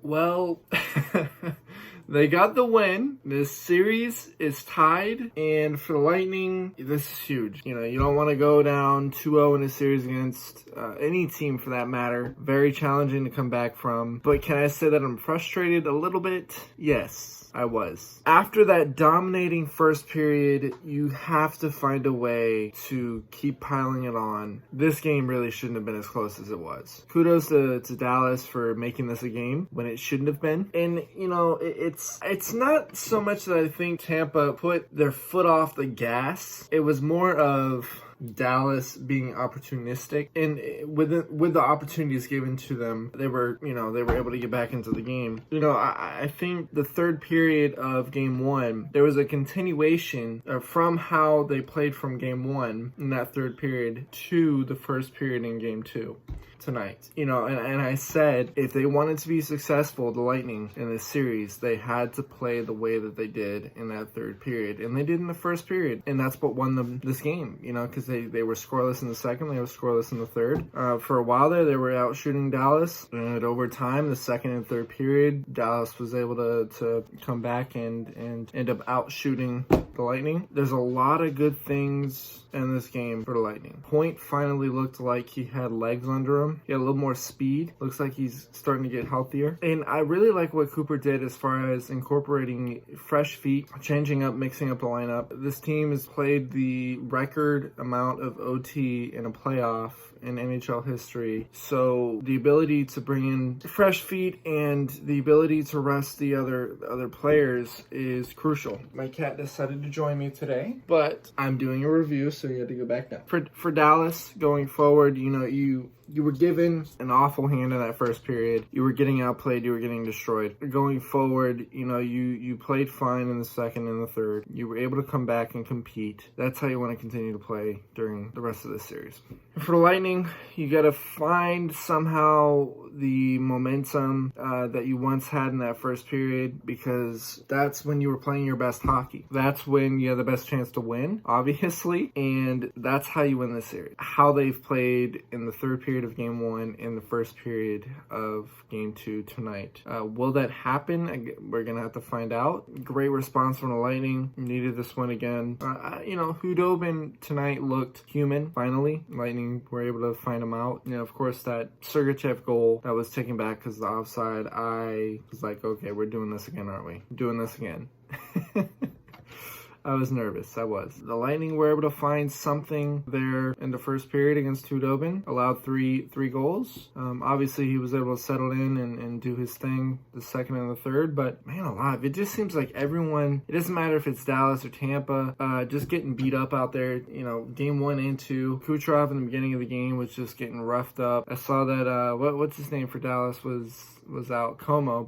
Well, they got the win. This series is tied, and for the Lightning, this is huge. You know, you don't want to go down 2-0 in a series against any team for that matter. Very challenging to come back from. But can I say that I'm frustrated a little bit? Yes. I was. After that dominating first period, you have to find a way to keep piling it on. This game really shouldn't have been as close as it was. Kudos to Dallas for making this a game when it shouldn't have been. And, you know, it's not so much that I think Tampa put their foot off the gas. It was more of Dallas being opportunistic, and with the opportunities given to them, they were able to get back into the game. You know, I think the third period of game one, there was a continuation from how they played from game one in that third period to the first period in game two tonight. You know, and I said if they wanted to be successful, the Lightning in this series, they had to play the way that they did in that third period, and they did in the first period, and that's what won them this game. You know, because they were scoreless in the second, they were scoreless in the third. For a while there, they were out shooting Dallas, and over time, the second and third period, Dallas was able to come back and end up out shooting the Lightning. There's a lot of good things in this game for the Lightning. Point finally looked like he had legs under him. He had a little more speed. Looks like he's starting to get healthier. And I really like what Cooper did as far as incorporating fresh feet, changing up, mixing up the lineup. This team has played the record amount of OT in a playoff in NHL history. So the ability to bring in fresh feet and the ability to rest the other players is crucial. My cat decided to join me today, but I'm doing a review, so you had to go back now. For Dallas going forward, you know, you were given an awful hand in that first period. You were getting outplayed. You were getting destroyed. Going forward, you know, you played fine in the second and the third. You were able to come back and compete. That's how you want to continue to play during the rest of this series. For the Lightning, you got to find somehow the momentum that you once had in that first period, because that's when you were playing your best hockey. That's when you had the best chance to win, obviously, and that's how you win this series. How they've played in the third period of game one and the first period of game two tonight. Will that happen? We're going to have to find out. Great response from the Lightning. Needed this one again. You know, Hudobin tonight looked human, finally. Lightning were able to find him out. You know, of course, that Sergachev goal that was taken back because of the offside, I was like, okay, we're doing this again, aren't we? Doing this again. I was nervous. I was. The Lightning were able to find something there in the first period against Hudobin. Allowed three goals. Obviously, he was able to settle in and do his thing the second and the third. But, man alive, it just seems like everyone, it doesn't matter if it's Dallas or Tampa, just getting beat up out there. You know, game one and two. Kucherov in the beginning of the game was just getting roughed up. I saw that, what's his name for Dallas was out.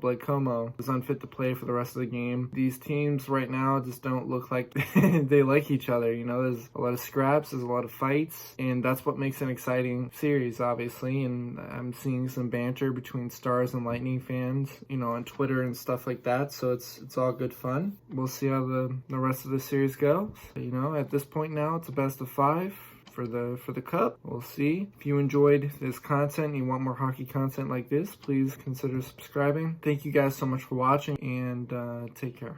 Blake Como was unfit to play for the rest of the game. These teams right now just don't look like they like each other. You know, there's a lot of scraps, there's a lot of fights, and that's what makes an exciting series, obviously. And I'm seeing some banter between Stars and Lightning fans, you know, on Twitter and stuff like that. So it's all good fun. We'll see how the rest of the series goes. You know, at this point now, it's a best of 5. For the cup. We'll see. If you enjoyed this content and you want more hockey content like this, please consider subscribing. Thank you guys so much for watching, and take care.